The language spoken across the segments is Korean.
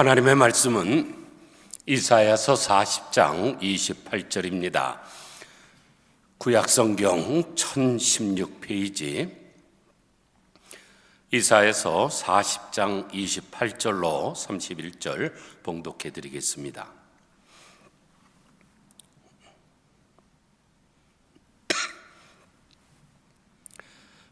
하나님의 말씀은 이사야서 40장 28절입니다. 구약성경 1016페이지 이사야서 40장 28절로 31절 봉독해 드리겠습니다.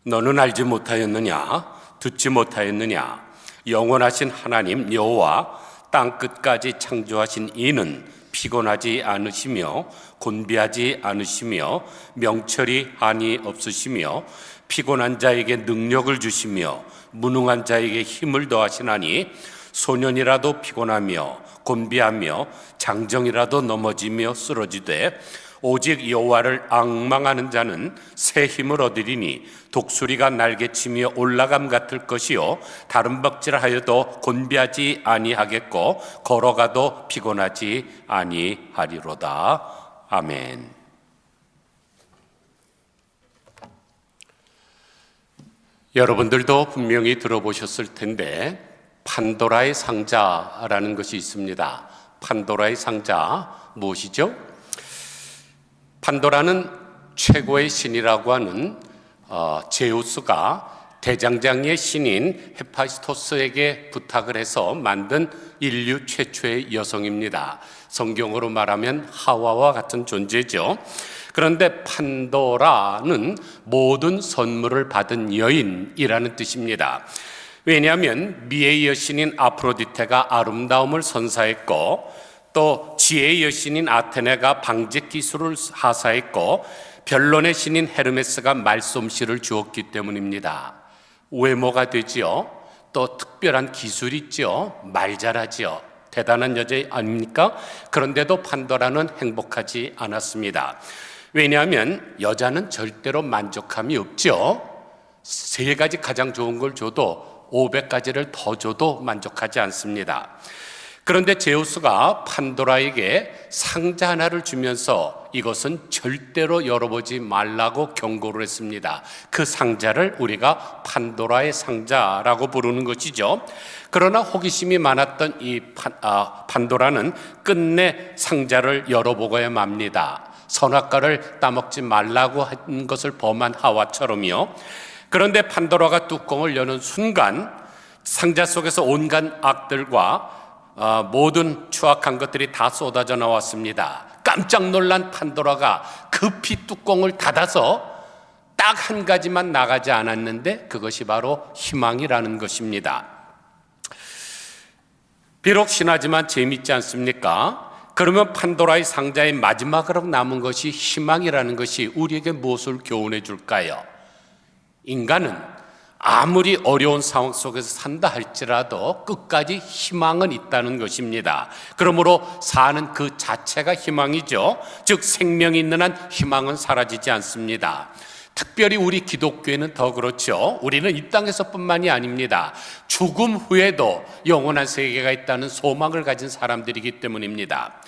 너는 알지 못하였느냐? 듣지 못하였느냐? 영원하신 하나님 여호와 땅끝까지 창조하신 이는 피곤하지 않으시며 곤비하지 않으시며 명철이 한이 없으시며 피곤한 자에게 능력을 주시며 무능한 자에게 힘을 더하시나니 소년이라도 피곤하며 곤비하며 장정이라도 넘어지며 쓰러지되 오직 여호와를 앙망하는 자는 새 힘을 얻으리니 독수리가 날개치며 올라감 같을 것이요 다른 박질하여도 곤비하지 아니하겠고 걸어가도 피곤하지 아니하리로다. 아멘. 여러분들도 분명히 들어보셨을 텐데 판도라의 상자라는 것이 있습니다. 판도라의 상자 무엇이죠? 판도라는 최고의 신이라고 하는 제우스가 대장장이의 신인 헤파이스토스에게 부탁을 해서 만든 인류 최초의 여성입니다. 성경으로 말하면 하와와 같은 존재죠. 그런데 판도라는 모든 선물을 받은 여인이라는 뜻입니다. 왜냐하면 미의 여신인 아프로디테가 아름다움을 선사했고 또 지혜의 여신인 아테네가 방직 기술을 하사했고 변론의 신인 헤르메스가 말솜씨를 주었기 때문입니다. 외모가 되지요. 또 특별한 기술이 있죠. 말 잘하지요. 대단한 여자 아닙니까? 그런데도 판도라는 행복하지 않았습니다. 왜냐하면 여자는 절대로 만족함이 없죠. 3가지 가장 좋은 걸 줘도 500가지를 더 줘도 만족하지 않습니다. 그런데 제우스가 판도라에게 상자 하나를 주면서 이것은 절대로 열어보지 말라고 경고를 했습니다. 그 상자를 우리가 판도라의 상자라고 부르는 것이죠. 그러나 호기심이 많았던 이 판도라는 끝내 상자를 열어보고야 맙니다. 선악과를 따먹지 말라고 한 것을 범한 하와처럼요. 그런데 판도라가 뚜껑을 여는 순간 상자 속에서 온갖 악들과 모든 추악한 것들이 다 쏟아져 나왔습니다. 깜짝 놀란 판도라가 급히 뚜껑을 닫아서 딱 한 가지만 나가지 않았는데 그것이 바로 희망이라는 것입니다. 비록 신하지만 재밌지 않습니까? 그러면 판도라의 상자의 마지막으로 남은 것이 희망이라는 것이 우리에게 무엇을 교훈해 줄까요? 인간은 아무리 어려운 상황 속에서 산다 할지라도 끝까지 희망은 있다는 것입니다. 그러므로 사는 그 자체가 희망이죠. 즉 생명이 있는 한 희망은 사라지지 않습니다. 특별히 우리 기독교에는 더 그렇죠. 우리는 이 땅에서뿐만이 아닙니다. 죽음 후에도 영원한 세계가 있다는 소망을 가진 사람들이기 때문입니다.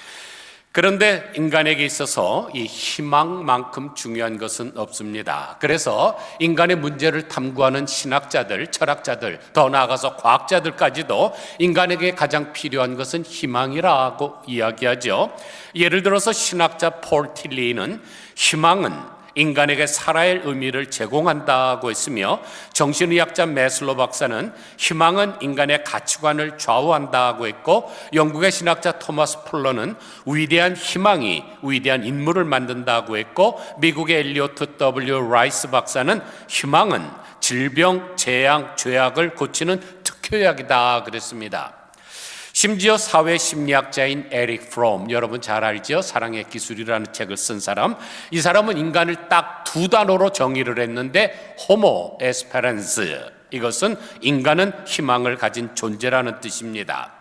그런데 인간에게 있어서 이 희망만큼 중요한 것은 없습니다. 그래서 인간의 문제를 탐구하는 신학자들, 철학자들, 더 나아가서 과학자들까지도 인간에게 가장 필요한 것은 희망이라고 이야기하죠. 예를 들어서 신학자 폴 틸리는 희망은 인간에게 살아야 할 의미를 제공한다고 했으며 정신의학자 매슬로 박사는 희망은 인간의 가치관을 좌우한다고 했고 영국의 신학자 토마스 풀러는 위대한 희망이 위대한 인물을 만든다고 했고 미국의 엘리오트 W. 라이스 박사는 희망은 질병, 재앙, 죄악을 고치는 특효약이다 그랬습니다. 심지어 사회심리학자인 에릭 프롬, 여러분 잘 알죠? 사랑의 기술이라는 책을 쓴 사람. 이 사람은 인간을 딱 2단어로 정의를 했는데 호모 에스페란스, 이것은 인간은 희망을 가진 존재라는 뜻입니다.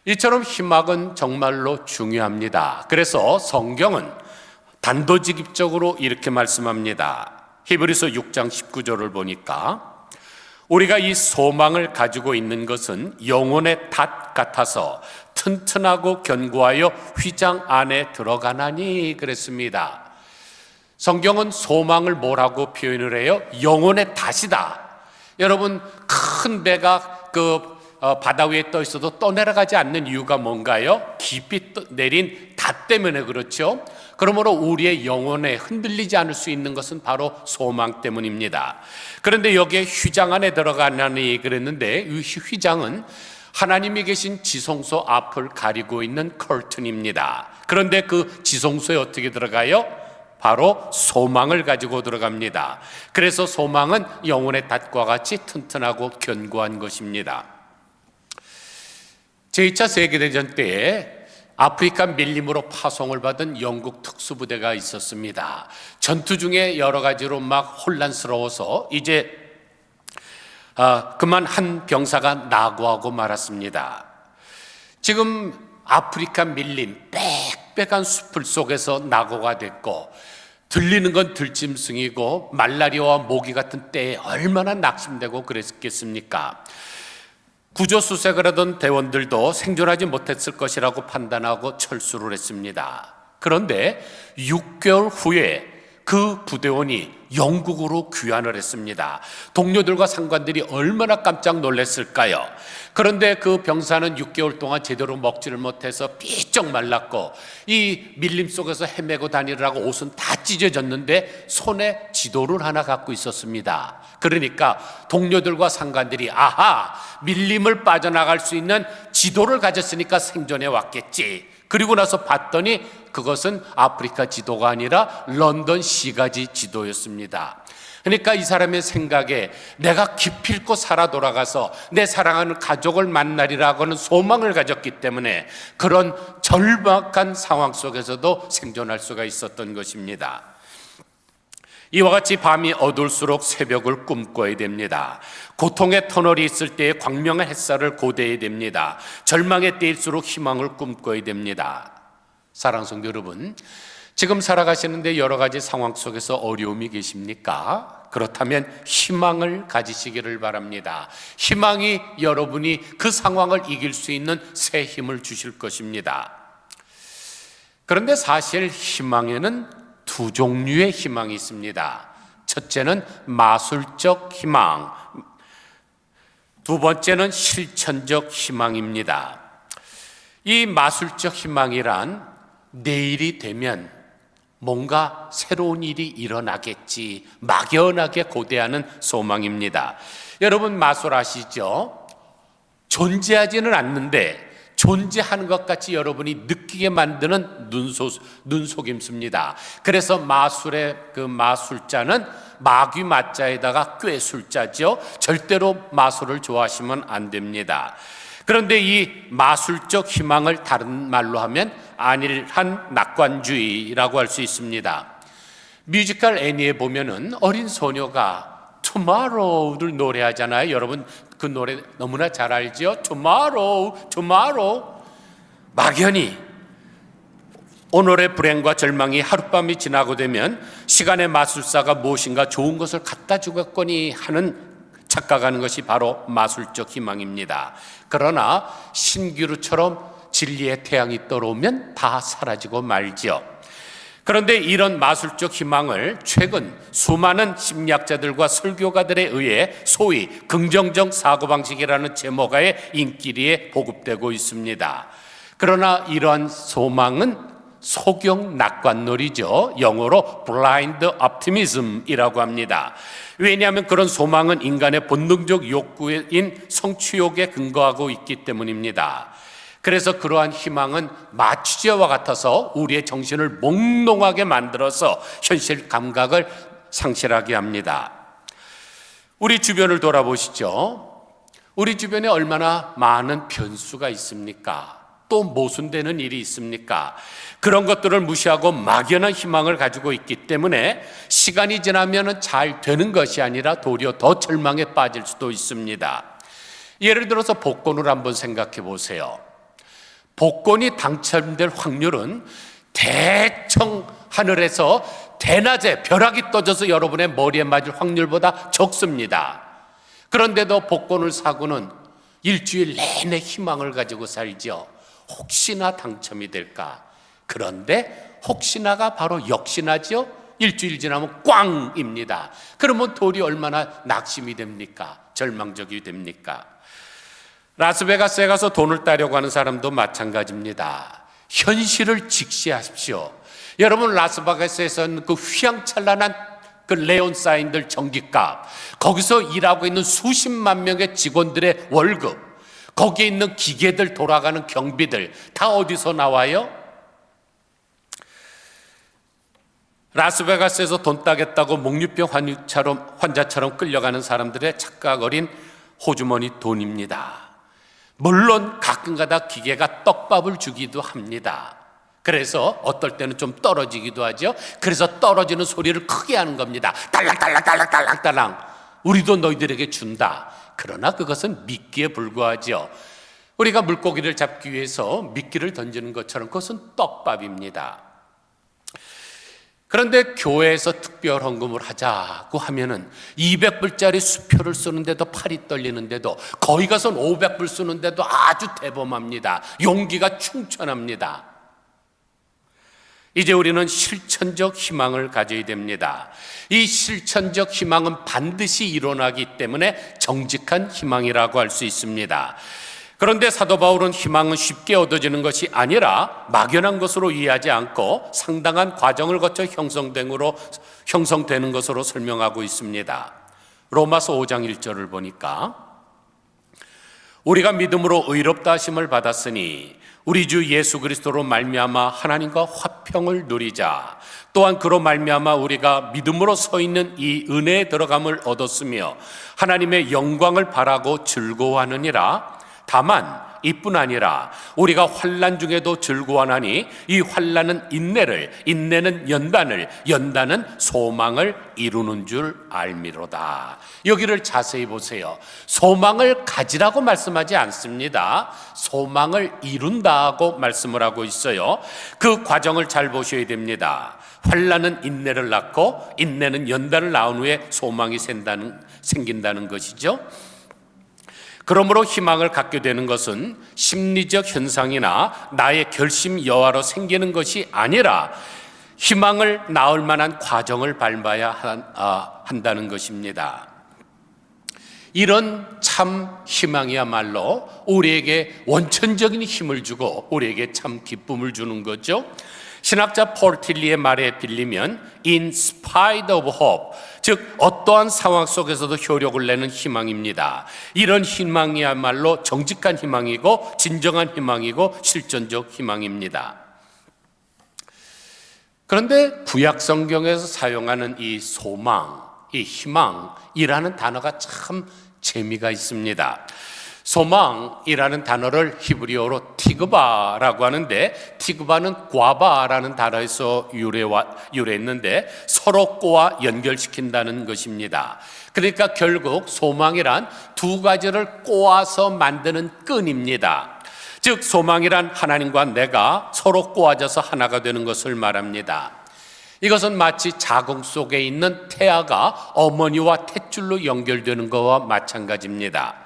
이처럼 희망은 정말로 중요합니다. 그래서 성경은 단도직입적으로 이렇게 말씀합니다. 히브리서 6장 19절을 보니까 우리가 이 소망을 가지고 있는 것은 영혼의 닷 같아서 튼튼하고 견고하여 휘장 안에 들어가나니 그랬습니다. 성경은 소망을 뭐라고 표현을 해요? 영혼의 닷이다. 여러분 큰 배가 바다 위에 떠 있어도 떠내려가지 않는 이유가 뭔가요? 깊이 내린 닷 때문에 그렇죠. 그러므로 우리의 영혼에 흔들리지 않을 수 있는 것은 바로 소망 때문입니다. 그런데 여기에 휘장 안에 들어가는 얘기를 했는데 이 휘장은 하나님이 계신 지성소 앞을 가리고 있는 커튼입니다. 그런데 그 지성소에 어떻게 들어가요? 바로 소망을 가지고 들어갑니다. 그래서 소망은 영혼의 닷과 같이 튼튼하고 견고한 것입니다. 제2차 세계대전 때에 아프리카 밀림으로 파송을 받은 영국 특수부대가 있었습니다. 전투 중에 여러 가지로 막 혼란스러워서 이제 그만 한 병사가 낙오하고 말았습니다. 지금 아프리카 밀림 빽빽한 숲을 속에서 낙오가 됐고 들리는 건 들짐승이고 말라리아와 모기 같은 때에 얼마나 낙심되고 그랬겠습니까? 구조수색을 하던 대원들도 생존하지 못했을 것이라고 판단하고 철수를 했습니다. 그런데 6개월 후에 그 부대원이 영국으로 귀환을 했습니다. 동료들과 상관들이 얼마나 깜짝 놀랐을까요? 그런데 그 병사는 6개월 동안 제대로 먹지를 못해서 삐쩍 말랐고 이 밀림 속에서 헤매고 다니느라고 옷은 다 찢어졌는데 손에 지도를 하나 갖고 있었습니다. 그러니까 동료들과 상관들이 아하, 밀림을 빠져나갈 수 있는 지도를 가졌으니까 생존해 왔겠지. 그리고 나서 봤더니 그것은 아프리카 지도가 아니라 런던 시가지 지도였습니다. 그러니까 이 사람의 생각에 내가 기필코 살아 돌아가서 내 사랑하는 가족을 만나리라고 하는 소망을 가졌기 때문에 그런 절박한 상황 속에서도 생존할 수가 있었던 것입니다. 이와 같이 밤이 어두울수록 새벽을 꿈꿔야 됩니다. 고통의 터널이 있을 때에 광명한 햇살을 고대해야 됩니다. 절망의 때일수록 희망을 꿈꿔야 됩니다. 사랑하는 성도 여러분, 지금 살아가시는데 여러 가지 상황 속에서 어려움이 계십니까? 그렇다면 희망을 가지시기를 바랍니다. 희망이 여러분이 그 상황을 이길 수 있는 새 힘을 주실 것입니다. 그런데 사실 희망에는 두 종류의 희망이 있습니다. 첫째는 마술적 희망, 두 번째는 실천적 희망입니다. 이 마술적 희망이란 내일이 되면 뭔가 새로운 일이 일어나겠지 막연하게 고대하는 소망입니다. 여러분 마술 아시죠? 존재하지는 않는데 존재하는 것 같이 여러분이 느끼게 만드는 눈속임수입니다. 그래서 마술의 그 마술자는 마귀 마자에다가 꾀술자죠. 절대로 마술을 좋아하시면 안 됩니다. 그런데 이 마술적 희망을 다른 말로 하면 안일한 낙관주의라고 할 수 있습니다. 뮤지컬 애니에 보면은 어린 소녀가 Tomorrow를 노래하잖아요. 여러분 그 노래 너무나 잘 알죠? Tomorrow, tomorrow. 막연히 오늘의 불행과 절망이 하룻밤이 지나고 되면 시간의 마술사가 무엇인가 좋은 것을 갖다 주겠거니 하는 착각하는 것이 바로 마술적 희망입니다. 그러나 신기루처럼 진리의 태양이 떠오르면 다 사라지고 말죠. 그런데 이런 마술적 희망을 최근 수많은 심리학자들과 설교가들에 의해 소위 긍정적 사고방식이라는 제목하에 인기리에 보급되고 있습니다. 그러나 이러한 소망은 소경 낙관놀이죠. 영어로 blind optimism이라고 합니다. 왜냐하면 그런 소망은 인간의 본능적 욕구인 성취욕에 근거하고 있기 때문입니다. 그래서 그러한 희망은 마취제와 같아서 우리의 정신을 몽롱하게 만들어서 현실 감각을 상실하게 합니다. 우리 주변을 돌아보시죠. 우리 주변에 얼마나 많은 변수가 있습니까? 또 모순되는 일이 있습니까? 그런 것들을 무시하고 막연한 희망을 가지고 있기 때문에 시간이 지나면 잘 되는 것이 아니라 도리어 더 절망에 빠질 수도 있습니다. 예를 들어서 복권을 한번 생각해 보세요. 복권이 당첨될 확률은 대청 하늘에서 대낮에 벼락이 떠져서 여러분의 머리에 맞을 확률보다 적습니다. 그런데도 복권을 사고는 일주일 내내 희망을 가지고 살죠. 혹시나 당첨이 될까? 그런데 혹시나가 바로 역시나죠. 일주일 지나면 꽝입니다. 그러면 돌이 얼마나 낙심이 됩니까? 절망적이 됩니까? 라스베가스에 가서 돈을 따려고 하는 사람도 마찬가지입니다. 현실을 직시하십시오. 여러분, 라스베가스에서는 그 휘황찬란한 그 네온사인들 전기값, 거기서 일하고 있는 수십만 명의 직원들의 월급, 거기에 있는 기계들 돌아가는 경비들 다 어디서 나와요? 라스베가스에서 돈 따겠다고 목류병 환자처럼 끌려가는 사람들의 착각 어린 호주머니 돈입니다. 물론 가끔가다 기계가 떡밥을 주기도 합니다. 그래서 어떨 때는 좀 떨어지기도 하죠. 그래서 떨어지는 소리를 크게 하는 겁니다. 딸랑딸랑딸랑딸랑딸랑. 우리도 너희들에게 준다. 그러나 그것은 미끼에 불과하죠. 우리가 물고기를 잡기 위해서 미끼를 던지는 것처럼 그것은 떡밥입니다. 그런데 교회에서 특별 헌금을 하자고 하면은 200불짜리 수표를 쓰는데도 팔이 떨리는데도, 거기 가서는 500불 쓰는데도 아주 대범합니다. 용기가 충천합니다. 이제 우리는 실천적 희망을 가져야 됩니다. 이 실천적 희망은 반드시 일어나기 때문에 정직한 희망이라고 할 수 있습니다. 그런데 사도 바울은 희망은 쉽게 얻어지는 것이 아니라 막연한 것으로 이해하지 않고 상당한 과정을 거쳐 형성되는 것으로 설명하고 있습니다. 로마서 5장 1절을 보니까 우리가 믿음으로 의롭다 하심을 받았으니 우리 주 예수 그리스도로 말미암아 하나님과 화평을 누리자. 또한 그로 말미암아 우리가 믿음으로 서 있는 이 은혜에 들어감을 얻었으며 하나님의 영광을 바라고 즐거워하느니라. 다만 이뿐 아니라 우리가 환난 중에도 즐거워하나니 이 환난은 인내를, 인내는 연단을, 연단은 소망을 이루는 줄 알미로다. 여기를 자세히 보세요. 소망을 가지라고 말씀하지 않습니다. 소망을 이룬다고 말씀을 하고 있어요. 그 과정을 잘 보셔야 됩니다. 환난은 인내를 낳고 인내는 연단을 낳은 후에 소망이 생긴다는 것이죠. 그러므로 희망을 갖게 되는 것은 심리적 현상이나 나의 결심 여하로 생기는 것이 아니라 희망을 낳을 만한 과정을 밟아야 한다는 것입니다. 이런 참 희망이야말로 우리에게 원천적인 힘을 주고 우리에게 참 기쁨을 주는 거죠. 신학자 폴 틸리의 말에 빌리면 in spite of hope, 즉 어떠한 상황 속에서도 효력을 내는 희망입니다. 이런 희망이야말로 정직한 희망이고 진정한 희망이고 실존적 희망입니다. 그런데 구약 성경에서 사용하는 이 소망, 이 희망이라는 단어가 참 재미가 있습니다. 소망이라는 단어를 히브리어로 티그바라고 하는데, 티그바는 꽈바라는 단어에서 유래했는데 서로 꼬아 연결시킨다는 것입니다. 그러니까 결국 소망이란 두 가지를 꼬아서 만드는 끈입니다. 즉 소망이란 하나님과 내가 서로 꼬아져서 하나가 되는 것을 말합니다. 이것은 마치 자궁 속에 있는 태아가 어머니와 탯줄로 연결되는 것과 마찬가지입니다.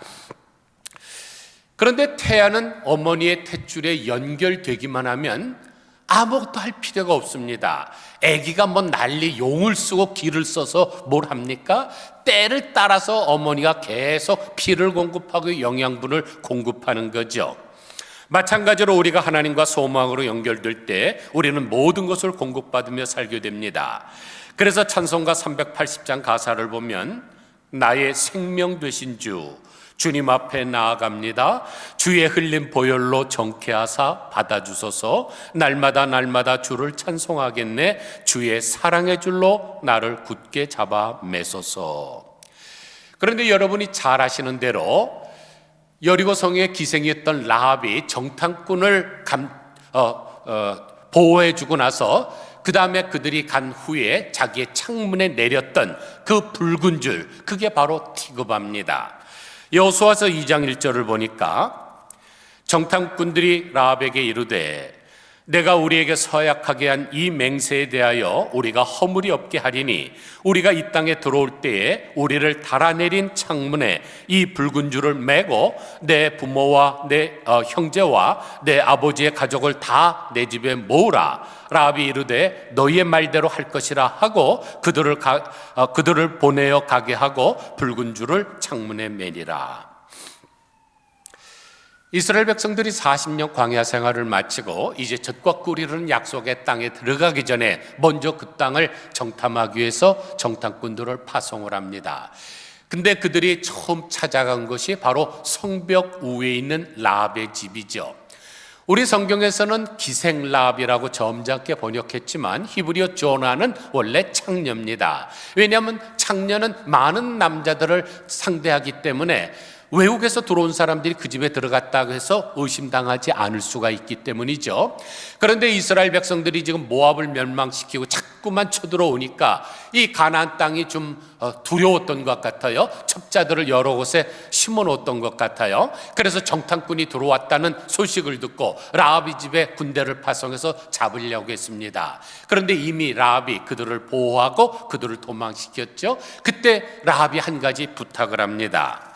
그런데 태아는 어머니의 탯줄에 연결되기만 하면 아무것도 할 필요가 없습니다. 아기가 뭐 난리 용을 쓰고 기를 써서 뭘 합니까? 때를 따라서 어머니가 계속 피를 공급하고 영양분을 공급하는 거죠. 마찬가지로 우리가 하나님과 소망으로 연결될 때 우리는 모든 것을 공급받으며 살게 됩니다. 그래서 찬송가 380장 가사를 보면 나의 생명 되신 주님 앞에 나아갑니다. 주의 흘린 보혈로 정케하사 받아주소서. 날마다 주를 찬송하겠네. 주의 사랑의 줄로 나를 굳게 잡아 매소서. 그런데 여러분이 잘 아시는 대로 여리고성에 기생이었던 라합이 정탐꾼을 보호해주고 나서 그 다음에 그들이 간 후에 자기의 창문에 내렸던 그 붉은 줄, 그게 바로 티그바입니다. 여호수아서 2장 1절을 보니까 정탐꾼들이 라합에게 이르되 내가 우리에게 서약하게 한 이 맹세에 대하여 우리가 허물이 없게 하리니 우리가 이 땅에 들어올 때에 우리를 달아내린 창문에 이 붉은 줄을 매고 내 부모와 내 형제와 내 아버지의 가족을 다 내 집에 모으라. 라합이 이르되 너희의 말대로 할 것이라 하고 그들을 보내어 가게 하고 붉은 줄을 창문에 매니라. 이스라엘 백성들이 40년 광야 생활을 마치고 이제 젖과 꿀이 흐르는 약속의 땅에 들어가기 전에 먼저 그 땅을 정탐하기 위해서 정탐꾼들을 파송을 합니다. 근데 그들이 처음 찾아간 것이 바로 성벽 우에 있는 라합의 집이죠. 우리 성경에서는 기생 라합이라고 점잖게 번역했지만 히브리어 조나는 원래 창녀입니다. 왜냐하면 창녀는 많은 남자들을 상대하기 때문에 외국에서 들어온 사람들이 그 집에 들어갔다고 해서 의심당하지 않을 수가 있기 때문이죠. 그런데 이스라엘 백성들이 지금 모압을 멸망시키고 자꾸만 쳐들어오니까 이 가나안 땅이 좀 두려웠던 것 같아요. 첩자들을 여러 곳에 심어놓았던 것 같아요. 그래서 정탐꾼이 들어왔다는 소식을 듣고 라합이 집에 군대를 파송해서 잡으려고 했습니다. 그런데 이미 라합이 그들을 보호하고 그들을 도망시켰죠. 그때 라합이 한 가지 부탁을 합니다.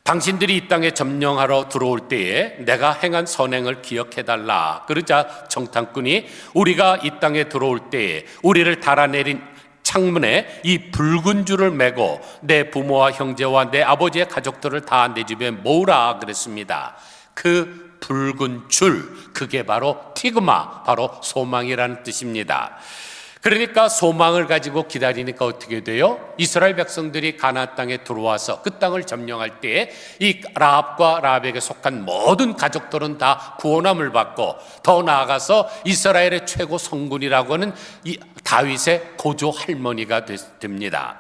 당신들이 이 땅에 점령하러 들어올 때에 내가 행한 선행을 기억해달라. 그러자 정탐꾼이 우리가 이 땅에 들어올 때에 우리를 달아내린 창문에 이 붉은 줄을 메고 내 부모와 형제와 내 아버지의 가족들을 다 내 집에 모으라 그랬습니다. 그 붉은 줄, 그게 바로 티그마, 바로 소망이라는 뜻입니다. 그러니까 소망을 가지고 기다리니까 어떻게 돼요? 이스라엘 백성들이 가나안 땅에 들어와서 그 땅을 점령할 때에 이 라합과 라합에게 속한 모든 가족들은 다 구원함을 받고 더 나아가서 이스라엘의 최고 성군이라고 하는 이 다윗의 고조 할머니가 됩니다.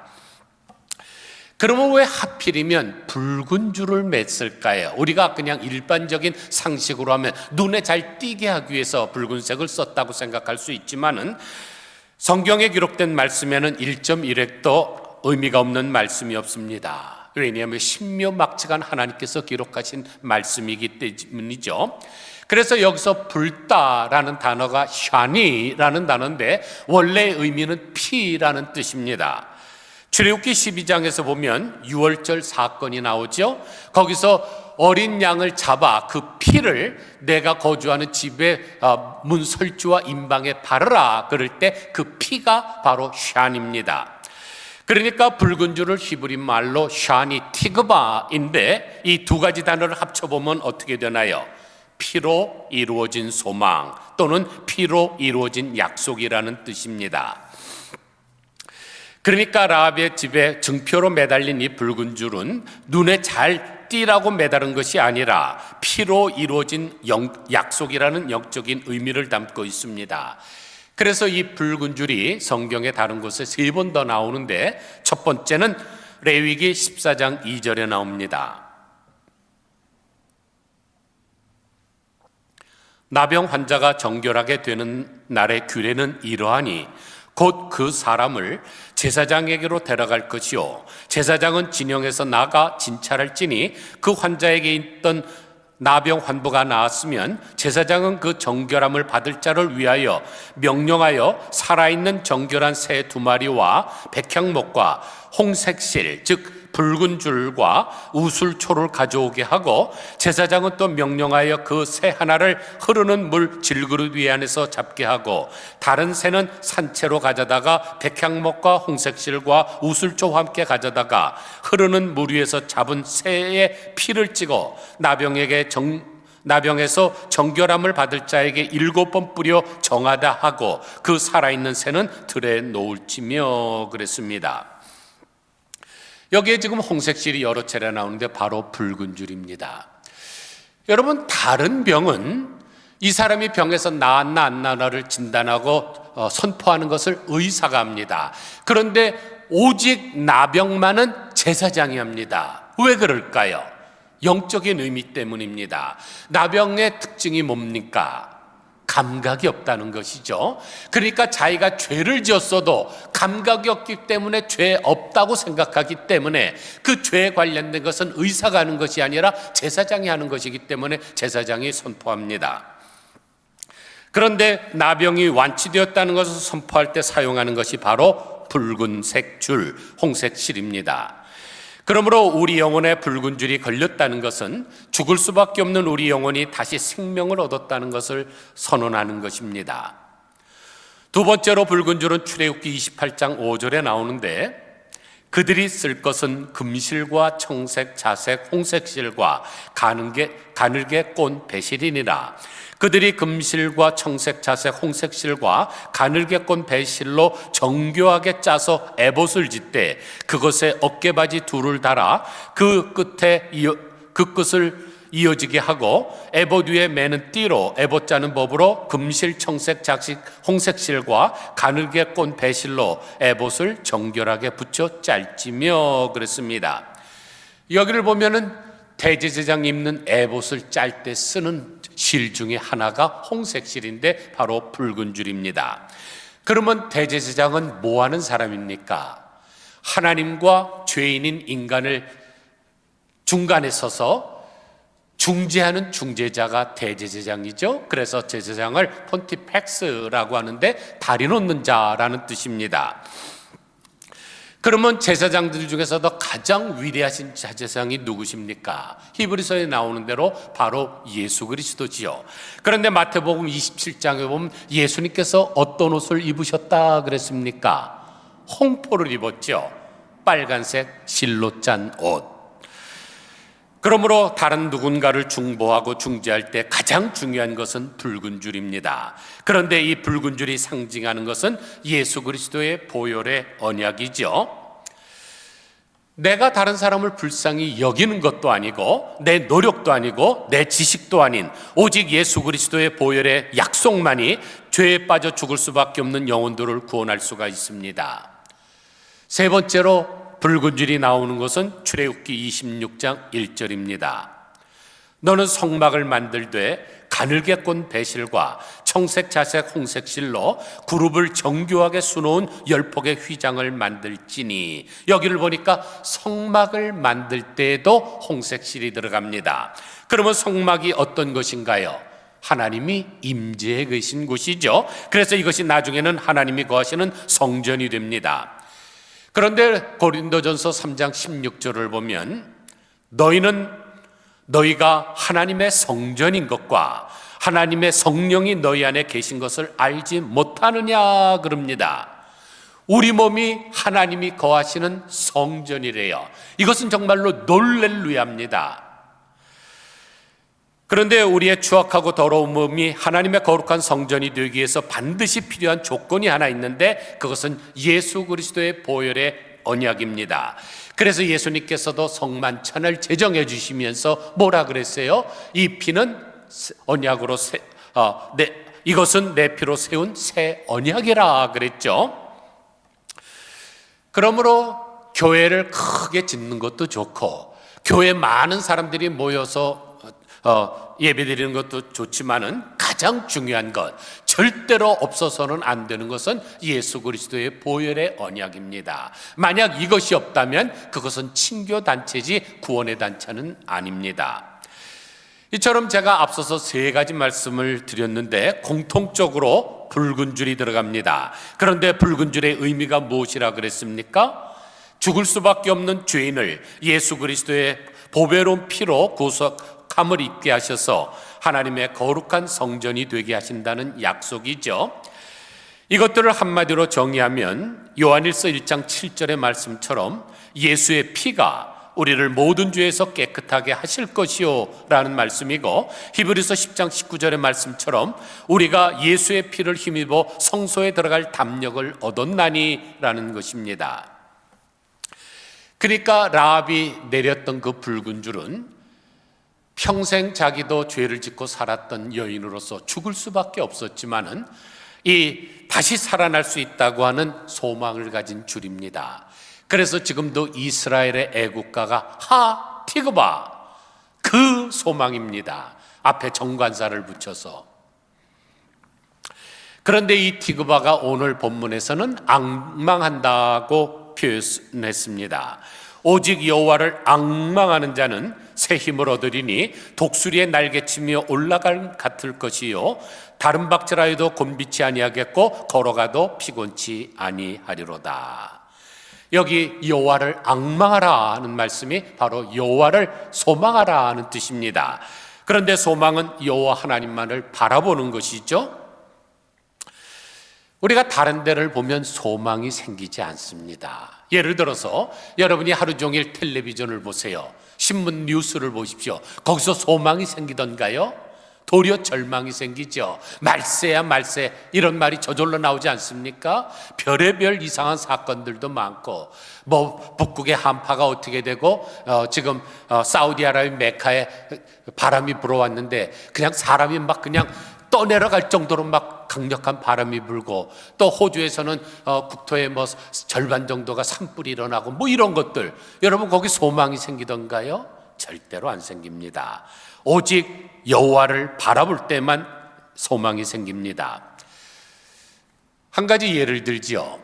그러면 왜 하필이면 붉은 줄을 맸을까요? 우리가 그냥 일반적인 상식으로 하면 눈에 잘 띄게 하기 위해서 붉은색을 썼다고 생각할 수 있지만은 성경에 기록된 말씀에는 1.1획도 의미가 없는 말씀이 없습니다. 왜냐하면 신묘막측한 하나님께서 기록하신 말씀이기 때문이죠. 그래서 여기서 불다라는 단어가 샤니라는 단어인데 원래 의미는 피라는 뜻입니다. 출애굽기 12장에서 보면 유월절 사건이 나오죠. 거기서 어린 양을 잡아 그 피를 내가 거주하는 집의 문 설주와 임방에 바르라 그럴 때 그 피가 바로 샨입니다. 그러니까 붉은 줄을 히브리 말로 샤니 티그바인데 이 두 가지 단어를 합쳐보면 어떻게 되나요? 피로 이루어진 소망 또는 피로 이루어진 약속이라는 뜻입니다. 그러니까 라합의 집에 증표로 매달린 이 붉은 줄은 눈에 잘 띄라고 매달은 것이 아니라 피로 이루어진 약속이라는 영적인 의미를 담고 있습니다. 그래서 이 붉은 줄이 성경의 다른 곳에 3번 더 나오는데 첫 번째는 레위기 14장 2절에 나옵니다. 나병 환자가 정결하게 되는 날의 규례는 이러하니 곧 그 사람을 제사장에게로 데려갈 것이요 제사장은 진영에서 나가 진찰할지니 그 환자에게 있던 나병 환부가 나았으면 제사장은 그 정결함을 받을 자를 위하여 명령하여 살아있는 정결한 새 2마리와 백향목과 홍색실 즉 붉은 줄과 우술초를 가져오게 하고 제사장은 또 명령하여 그 새 하나를 흐르는 물 질그릇 위 안에서 잡게 하고 다른 새는 산채로 가져다가 백향목과 홍색실과 우술초와 함께 가져다가 흐르는 물 위에서 잡은 새의 피를 찍어 나병에서 정결함을 받을 자에게 7번 뿌려 정하다 하고 그 살아있는 새는 들에 놓을지며 그랬습니다. 여기에 지금 홍색실이 여러 차례 나오는데 바로 붉은 줄입니다. 여러분, 다른 병은 이 사람이 병에서 나았나 안 나았나를 진단하고 선포하는 것을 의사가 합니다. 그런데 오직 나병만은 제사장이 합니다. 왜 그럴까요? 영적인 의미 때문입니다. 나병의 특징이 뭡니까? 감각이 없다는 것이죠. 그러니까 자기가 죄를 지었어도 감각이 없기 때문에 죄 없다고 생각하기 때문에 그 죄에 관련된 것은 의사가 하는 것이 아니라 제사장이 하는 것이기 때문에 제사장이 선포합니다. 그런데 나병이 완치되었다는 것을 선포할 때 사용하는 것이 바로 붉은색 줄, 홍색 실입니다. 그러므로 우리 영혼에 붉은 줄이 걸렸다는 것은 죽을 수밖에 없는 우리 영혼이 다시 생명을 얻었다는 것을 선언하는 것입니다. 두 번째로 붉은 줄은 출애굽기 28장 5절에 나오는데 그들이 쓸 것은 금실과 청색, 자색, 홍색실과 가늘게 꼰 배실이니라. 그들이 금실과 청색, 자색, 홍색실과 가늘게 꼰 배실로 정교하게 짜서 에봇을 짓되 그것에 어깨바지 둘을 달아 그 끝을 이어지게 하고 에봇 위에 매는 띠로 에봇 짜는 법으로 금실, 청색, 자색, 홍색실과 가늘게 꼰 배실로 에봇을 정결하게 붙여 짤지며 그랬습니다. 여기를 보면은 대제사장 입는 에봇을 짤 때 쓰는 실 중에 하나가 홍색실인데 바로 붉은 줄입니다. 그러면 대제사장은 뭐 하는 사람입니까? 하나님과 죄인인 인간을 중간에 서서 중재하는 중재자가 대제사장이죠. 그래서 제사장을 폰티펙스라고 하는데 다리 놓는 자라는 뜻입니다. 그러면 제사장들 중에서도 가장 위대하신 제사장이 누구십니까? 히브리서에 나오는 대로 바로 예수 그리스도지요. 그런데 마태복음 27장에 보면 예수님께서 어떤 옷을 입으셨다 그랬습니까? 홍포를 입었죠. 빨간색 실로 짠 옷. 그러므로 다른 누군가를 중보하고 중재할 때 가장 중요한 것은 붉은 줄입니다. 그런데 이 붉은 줄이 상징하는 것은 예수 그리스도의 보혈의 언약이죠. 내가 다른 사람을 불쌍히 여기는 것도 아니고 내 노력도 아니고 내 지식도 아닌 오직 예수 그리스도의 보혈의 약속만이 죄에 빠져 죽을 수밖에 없는 영혼들을 구원할 수가 있습니다. 세 번째로 붉은 줄이 나오는 것은 출애굽기 26장 1절입니다. 너는 성막을 만들되 가늘게 꼰 배실과 청색, 자색, 홍색 실로 그룹을 정교하게 수놓은 10폭의 휘장을 만들지니. 여기를 보니까 성막을 만들 때에도 홍색 실이 들어갑니다. 그러면 성막이 어떤 것인가요? 하나님이 임재해 계신 곳이죠. 그래서 이것이 나중에는 하나님이 거하시는 성전이 됩니다. 그런데 고린도전서 3장 16절을 보면 너희가 하나님의 성전인 것과 하나님의 성령이 너희 안에 계신 것을 알지 못하느냐 그럽니다. 우리 몸이 하나님이 거하시는 성전이래요. 이것은 정말로 놀랄루야입니다. 그런데 우리의 추악하고 더러운 몸이 하나님의 거룩한 성전이 되기 위해서 반드시 필요한 조건이 하나 있는데 그것은 예수 그리스도의 보혈의 언약입니다. 그래서 예수님께서도 성만찬을 제정해 주시면서 뭐라 그랬어요? 이 피는 언약으로 이것은 내 피로 세운 새 언약이라 그랬죠. 그러므로 교회를 크게 짓는 것도 좋고 교회 많은 사람들이 모여서 예배드리는 것도 좋지만은 가장 중요한 것, 절대로 없어서는 안 되는 것은 예수 그리스도의 보혈의 언약입니다. 만약 이것이 없다면 그것은 친교단체지 구원의 단체는 아닙니다. 이처럼 제가 앞서서 세 가지 말씀을 드렸는데 공통적으로 붉은 줄이 들어갑니다. 그런데 붉은 줄의 의미가 무엇이라 그랬습니까? 죽을 수밖에 없는 죄인을 예수 그리스도의 보배로운 피로 구속함을 입게 하셔서 하나님의 거룩한 성전이 되게 하신다는 약속이죠. 이것들을 한마디로 정의하면 요한일서 1장 7절의 말씀처럼 예수의 피가 우리를 모든 죄에서 깨끗하게 하실 것이요 라는 말씀이고, 히브리서 10장 19절의 말씀처럼 우리가 예수의 피를 힘입어 성소에 들어갈 담력을 얻었나니 라는 것입니다. 그러니까 라합이 내렸던 그 붉은 줄은 평생 자기도 죄를 짓고 살았던 여인으로서 죽을 수밖에 없었지만은 이 다시 살아날 수 있다고 하는 소망을 가진 줄입니다. 그래서 지금도 이스라엘의 애국가가 하 티그바, 그 소망입니다. 앞에 정관사를 붙여서. 그런데 이 티그바가 오늘 본문에서는 앙망한다고 표현했습니다. 오직 여호와를 앙망하는 자는 새 힘을 얻으리니 독수리의 날개치며 올라갈 같을 것이요 다른 박질하여도 곤비치 아니하겠고 걸어가도 피곤치 아니하리로다. 여기 여호와를 앙망하라 하는 말씀이 바로 여호와를 소망하라 하는 뜻입니다. 그런데 소망은 여호와 하나님만을 바라보는 것이죠. 우리가 다른 데를 보면 소망이 생기지 않습니다. 예를 들어서 여러분이 하루 종일 텔레비전을 보세요. 신문 뉴스를 보십시오. 거기서 소망이 생기던가요? 도리어 절망이 생기죠. 말세야 말세, 이런 말이 저절로 나오지 않습니까? 별의별 이상한 사건들도 많고, 북극의 한파가 어떻게 되고, 지금 사우디아라비아 메카에 바람이 불어왔는데 그냥 사람이 막 그냥 떠내려갈 정도로 막 강력한 바람이 불고, 또 호주에서는 국토의 절반 정도가 산불이 일어나고 이런 것들, 여러분 거기 소망이 생기던가요? 절대로 안 생깁니다. 오직 여호와를 바라볼 때만 소망이 생깁니다. 한 가지 예를 들지요.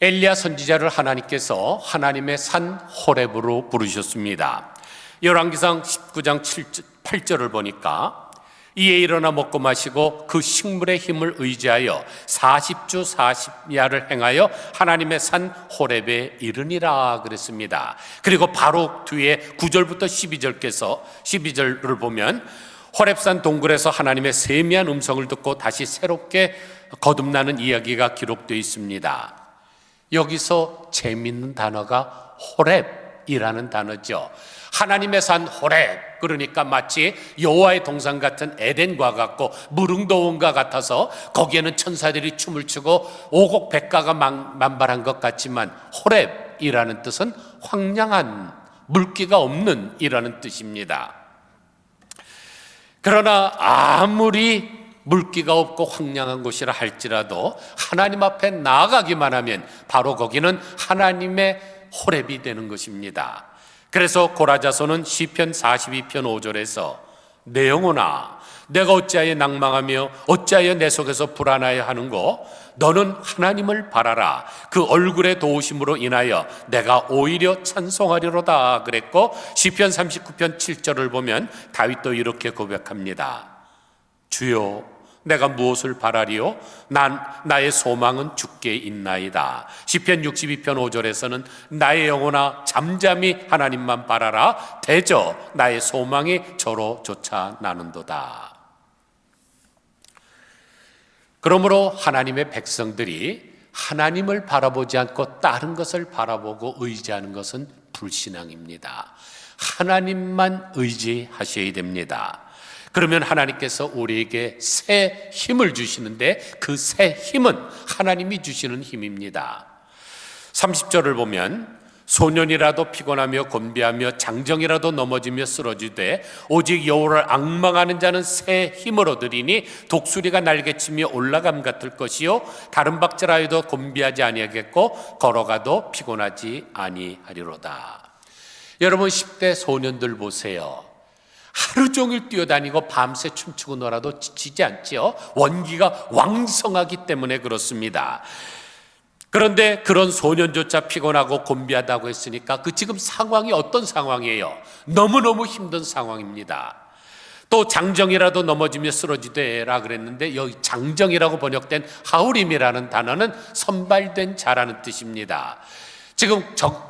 엘리야 선지자를 하나님께서 하나님의 산 호렙으로 부르셨습니다. 열왕기상 19장 8절을 보니까 이에 일어나 먹고 마시고 그 식물의 힘을 의지하여 40주 40야를 행하여 하나님의 산 호렙에 이르니라 그랬습니다. 그리고 바로 뒤에 9절부터 12절을 보면 호렙산 동굴에서 하나님의 세미한 음성을 듣고 다시 새롭게 거듭나는 이야기가 기록되어 있습니다. 여기서 재미있는 단어가 호렙이라는 단어죠. 하나님의 산 호렙, 그러니까 마치 여호와의 동산 같은 에덴과 같고 무릉도원과 같아서 거기에는 천사들이 춤을 추고 오곡백과가 만발한 것 같지만, 호렙이라는 뜻은 황량한, 물기가 없는 이라는 뜻입니다. 그러나 아무리 물기가 없고 황량한 곳이라 할지라도 하나님 앞에 나아가기만 하면 바로 거기는 하나님의 호렙이 되는 것입니다. 그래서 고라자손은 시편 42편 5절에서 내 영혼아, 내가 어찌하여 낭망하며 어찌하여 내 속에서 불안하여 하는고, 너는 하나님을 바라라. 그 얼굴의 도우심으로 인하여 내가 오히려 찬송하리로다 그랬고, 시편 39편 7절을 보면 다윗도 이렇게 고백합니다. 주여, 내가 무엇을 바라리요? 나의 소망은 주께 있나이다. 시편 62편 5절에서는 나의 영혼아, 잠잠히 하나님만 바라라. 대저 나의 소망이 저로 쫓아 나는도다. 그러므로 하나님의 백성들이 하나님을 바라보지 않고 다른 것을 바라보고 의지하는 것은 불신앙입니다. 하나님만 의지하셔야 됩니다. 그러면 하나님께서 우리에게 새 힘을 주시는데, 그 새 힘은 하나님이 주시는 힘입니다. 30절을 보면 소년이라도 피곤하며 곤비하며 장정이라도 넘어지며 쓰러지되 오직 여호와를 앙망하는 자는 새 힘을 얻으리니 독수리가 날개치며 올라감 같을 것이요 다른 박질하여도 곤비하지 아니하겠고 걸어가도 피곤하지 아니하리로다. 여러분 10대 소년들 보세요. 하루 종일 뛰어다니고 밤새 춤추고 놀아도 지치지 않지요. 원기가 왕성하기 때문에 그렇습니다. 그런데 그런 소년조차 피곤하고 곤비하다고 했으니까 그 지금 상황이 어떤 상황이에요? 너무너무 힘든 상황입니다. 또 장정이라도 넘어지며 쓰러지되라 그랬는데 여기 장정이라고 번역된 하우림이라는 단어는 선발된 자라는 뜻입니다. 지금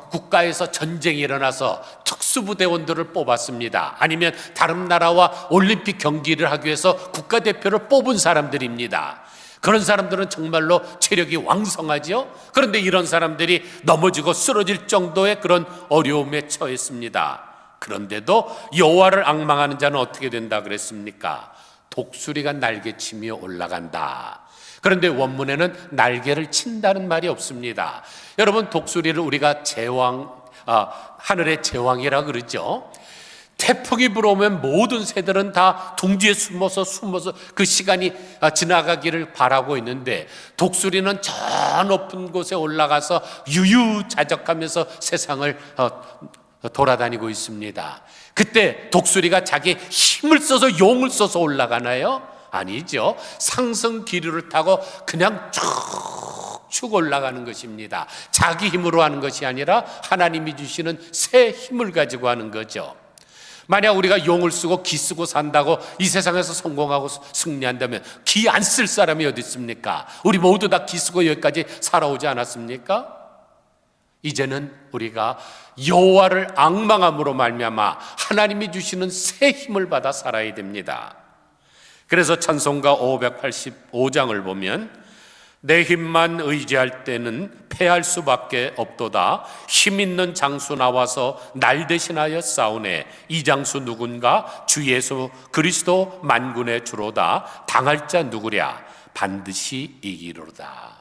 국가에서 전쟁이 일어나서 특수부대원들을 뽑았습니다. 아니면 다른 나라와 올림픽 경기를 하기 위해서 국가대표를 뽑은 사람들입니다. 그런 사람들은 정말로 체력이 왕성하죠. 그런데 이런 사람들이 넘어지고 쓰러질 정도의 그런 어려움에 처했습니다. 그런데도 여호와를 앙망하는 자는 어떻게 된다 그랬습니까? 독수리가 날개치며 올라간다. 그런데 원문에는 날개를 친다는 말이 없습니다. 여러분, 독수리를 우리가 하늘의 제왕이라 그러죠. 태풍이 불어오면 모든 새들은 다 둥지에 숨어서 그 시간이 지나가기를 바라고 있는데, 독수리는 저 높은 곳에 올라가서 유유자적하면서 세상을 돌아다니고 있습니다. 그때 독수리가 자기 힘을 써서 용을 써서 올라가나요? 아니죠. 상승 기류를 타고 그냥 쭉 올라가는 것입니다. 자기 힘으로 하는 것이 아니라 하나님이 주시는 새 힘을 가지고 하는 거죠. 만약 우리가 용을 쓰고 기 쓰고 산다고 이 세상에서 성공하고 승리한다면 기 안 쓸 사람이 어디 있습니까? 우리 모두 다 기 쓰고 여기까지 살아오지 않았습니까? 이제는 우리가 여호와를 앙망함으로 말미암아 하나님이 주시는 새 힘을 받아 살아야 됩니다. 그래서 찬송가 585장을 보면 내 힘만 의지할 때는 패할 수밖에 없도다. 힘 있는 장수 나와서 날 대신하여 싸우네. 이 장수 누군가? 주 예수 그리스도 만군의 주로다. 당할 자 누구랴? 반드시 이기로다.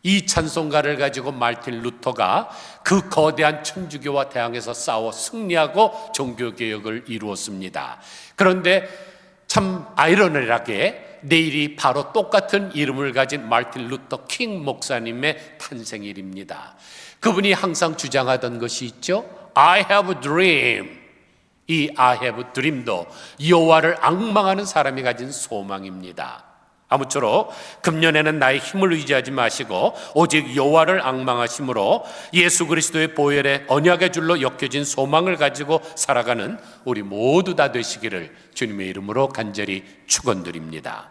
이 찬송가를 가지고 마르틴 루터가 그 거대한 천주교와 대항해서 싸워 승리하고 종교개혁을 이루었습니다. 그런데 참 아이러니하게 내일이 바로 똑같은 이름을 가진 마르틴 루터 킹 목사님의 탄생일입니다. 그분이 항상 주장하던 것이 있죠. I have a dream. 이 I have a dream도 여호와를 앙망하는 사람이 가진 소망입니다. 아무쪼록 금년에는 나의 힘을 의지하지 마시고 오직 여호와를 앙망하심으로 예수 그리스도의 보혈의 언약의 줄로 엮여진 소망을 가지고 살아가는 우리 모두 다 되시기를 주님의 이름으로 간절히 축원드립니다.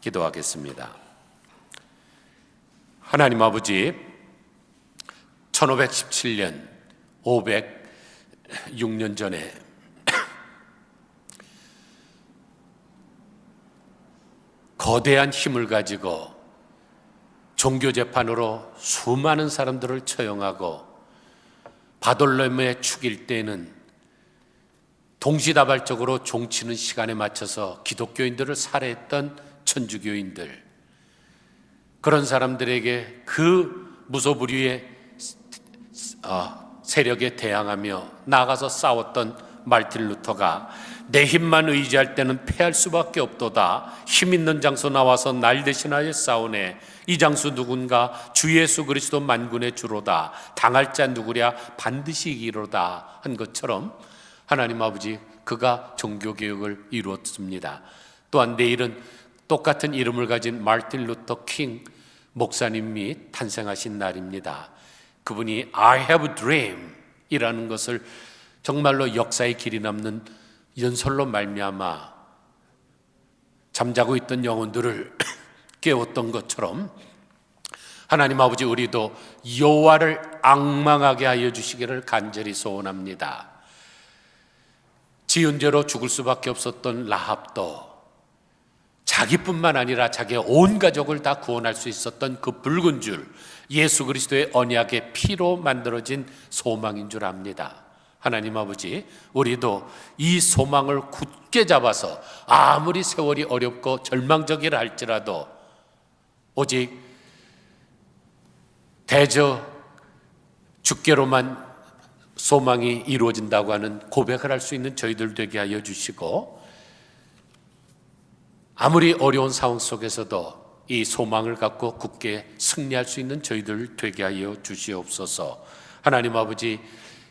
기도하겠습니다. 하나님 아버지, 1517년 506년 전에 거대한 힘을 가지고 종교재판으로 수많은 사람들을 처형하고 바돌로메 죽일 때는 동시다발적으로 종치는 시간에 맞춰서 기독교인들을 살해했던 천주교인들, 그런 사람들에게 그 무소불위의 세력에 대항하며 나아가서 싸웠던 마르틴 루터가 내 힘만 의지할 때는 패할 수밖에 없도다. 힘 있는 장소 나와서 날 대신하여 싸우네. 이 장수 누군가? 주 예수 그리스도 만군의 주로다. 당할 자 누구랴? 반드시 이기로다 한 것처럼 하나님 아버지, 그가 종교개혁을 이루었습니다. 또한 내일은 똑같은 이름을 가진 마르틴 루터 킹 목사님이 탄생하신 날입니다. 그분이 I have a dream 이라는 것을 정말로 역사의 길이 남는 연설로 말미암아 잠자고 있던 영혼들을 깨웠던 것처럼 하나님 아버지, 우리도 여호와를 앙망하게 하여 주시기를 간절히 소원합니다. 지은 죄로 죽을 수밖에 없었던 라합도 자기뿐만 아니라 자기의 온 가족을 다 구원할 수 있었던 그 붉은 줄, 예수 그리스도의 언약의 피로 만들어진 소망인 줄 압니다. 하나님 아버지, 우리도 이 소망을 굳게 잡아서 아무리 세월이 어렵고 절망적이라 할지라도 오직 대저 주께로만 소망이 이루어진다고 하는 고백을 할 수 있는 저희들 되게 하여 주시고, 아무리 어려운 상황 속에서도 이 소망을 갖고 굳게 승리할 수 있는 저희들 되게 하여 주시옵소서. 하나님 아버지,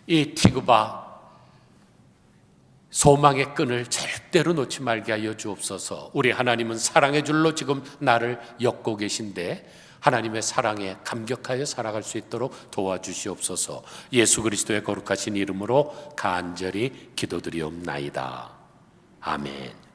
이 티그바 소망의 끈을 절대로 놓지 말게 하여 주옵소서. 우리 하나님은 사랑의 줄로 지금 나를 엮고 계신데 하나님의 사랑에 감격하여 살아갈 수 있도록 도와주시옵소서. 예수 그리스도의 거룩하신 이름으로 간절히 기도드리옵나이다. 아멘.